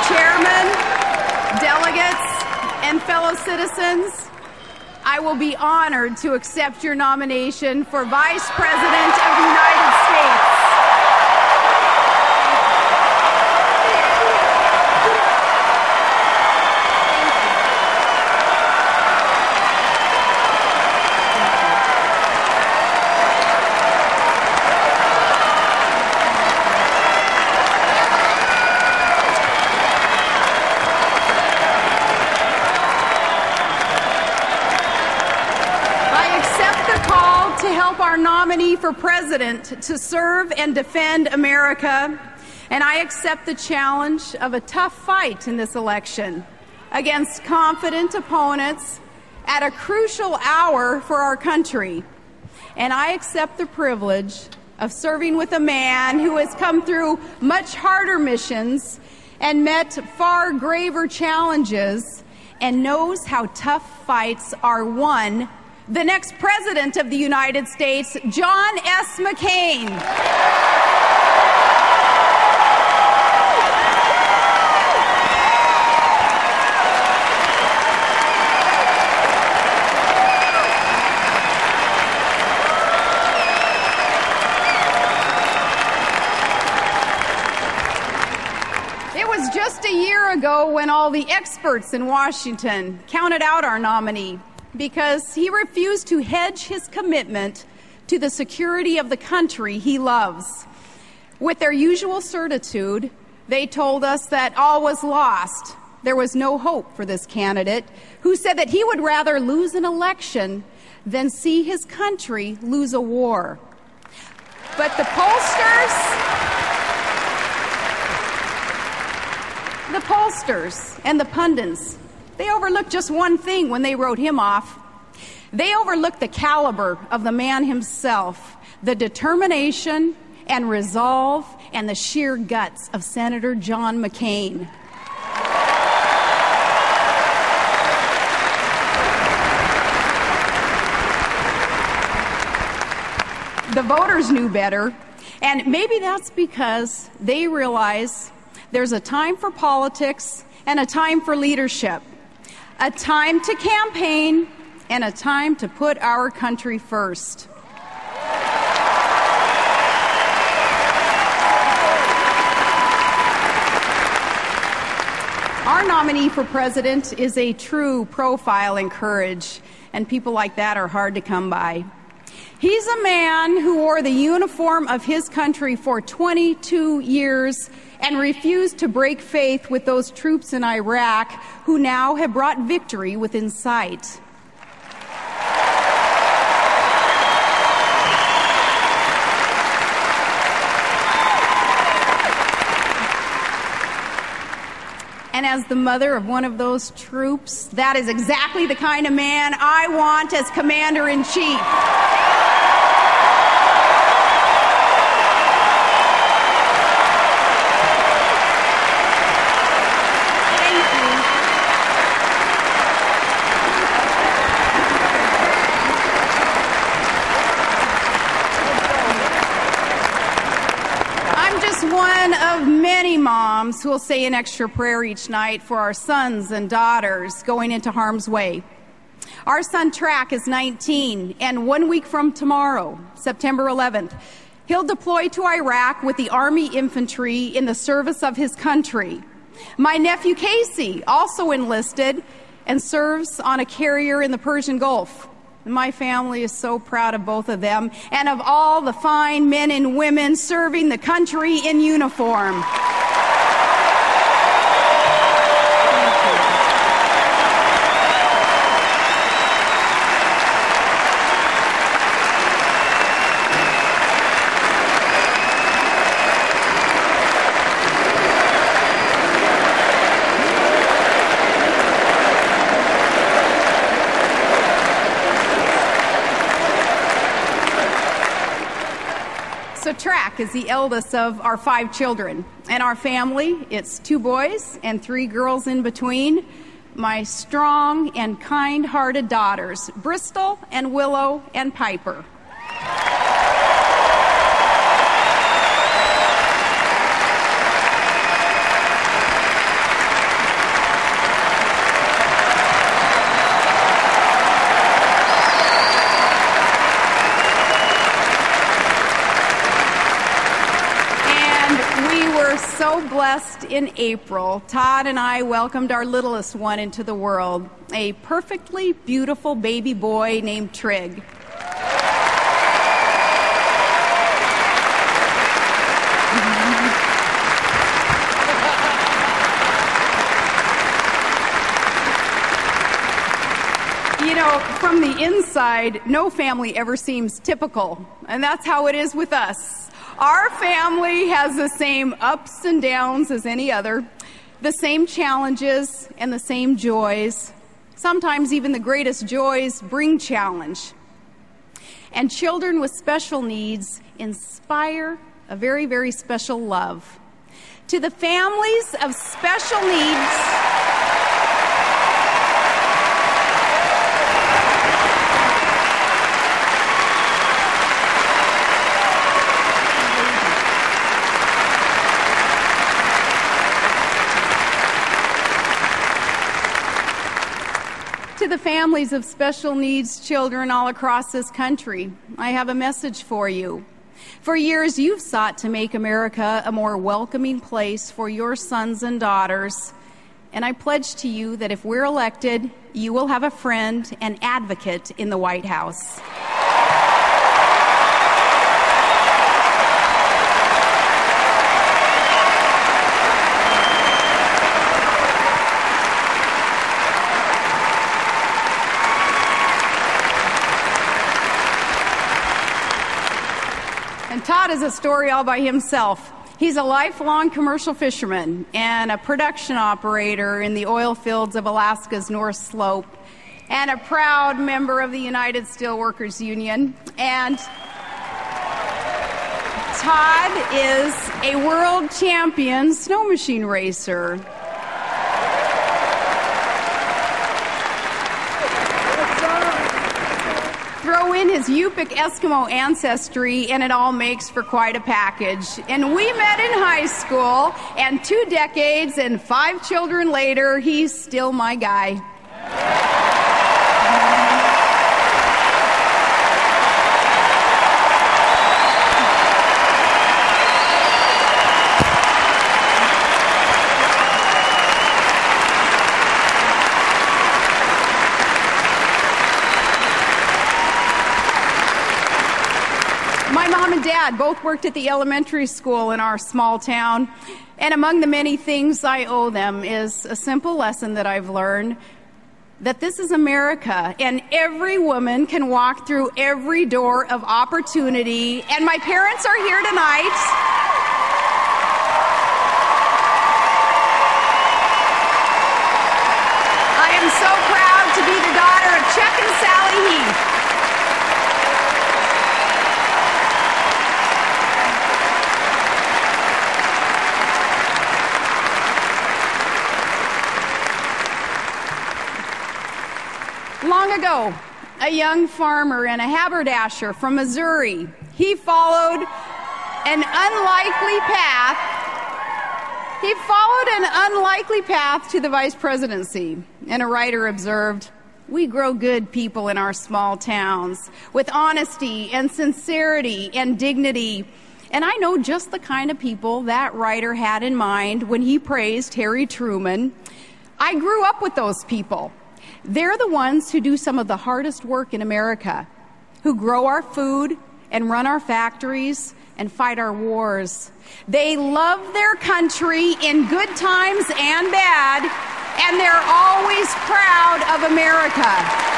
Chairman, delegates, and fellow citizens, I will be honored to accept your nomination for Vice President of the United States. To help our nominee for president to serve and defend America, and I accept the challenge of a tough fight in this election against confident opponents at a crucial hour for our country. And I accept the privilege of serving with a man who has come through much harder missions and met far graver challenges and knows how tough fights are won. The next President of the United States, John S. McCain. It was just a year ago when all the experts in Washington counted out our nominee, because he refused to hedge his commitment to the security of the country he loves. With their usual certitude, they told us that all was lost. There was no hope for this candidate, who said that he would rather lose an election than see his country lose a war. But the pollsters and the pundits, they overlooked just one thing when they wrote him off. They overlooked the caliber of the man himself, the determination and resolve and the sheer guts of Senator John McCain. The voters knew better, and maybe that's because they realize there's a time for politics and a time for leadership. A time to campaign and a time to put our country first. Our nominee for president is a true profile in courage, and people like that are hard to come by. He's a man who wore the uniform of his country for 22 years and refused to break faith with those troops in Iraq who now have brought victory within sight. And as the mother of one of those troops, that is exactly the kind of man I want as Commander-in-Chief. One of many moms who will say an extra prayer each night for our sons and daughters going into harm's way. Our son Track is 19, and 1 week from tomorrow, September 11th, he'll deploy to Iraq with the Army infantry in the service of his country. My nephew Casey also enlisted and serves on a carrier in the Persian Gulf. My family is so proud of both of them and of all the fine men and women serving the country in uniform. So Track is the eldest of our 5 children. And our family, it's 2 boys and 3 girls in between. My strong and kind-hearted daughters, Bristol and Willow and Piper. so blessed in April, Todd and I welcomed our littlest one into the world, a perfectly beautiful baby boy named Trig. You know, from the inside, no family ever seems typical, and that's how it is with us. Our family has the same ups and downs as any other, the same challenges and the same joys. Sometimes even the greatest joys bring challenge. And children with special needs inspire a very, very special love. To the families of special needs, special needs children all across this country, I have a message for you. For years, you've sought to make America a more welcoming place for your sons and daughters, and I pledge to you that if we're elected, you will have a friend and advocate in the White House. Todd is a story all by himself. He's a lifelong commercial fisherman and a production operator in the oil fields of Alaska's North Slope, and a proud member of the United Steelworkers Union. And Todd is a world champion snow machine racer. Throw in his Yupik Eskimo ancestry, and it all makes for quite a package. And we met in high school, and 2 decades and 5 children later, he's still my guy. My mom and dad both worked at the elementary school in our small town, and among the many things I owe them is a simple lesson that I've learned, that this is America, and every woman can walk through every door of opportunity, and my parents are here tonight. I am so proud to be the daughter of Chuck and Sally Heath. Long ago, a young farmer and a haberdasher from Missouri, he followed an unlikely path. He followed an unlikely path to the vice presidency. And a writer observed, "We grow good people in our small towns with honesty and sincerity and dignity." And I know just the kind of people that writer had in mind when he praised Harry Truman. I grew up with those people. They're the ones who do some of the hardest work in America, who grow our food and run our factories and fight our wars. They love their country in good times and bad, and they're always proud of America.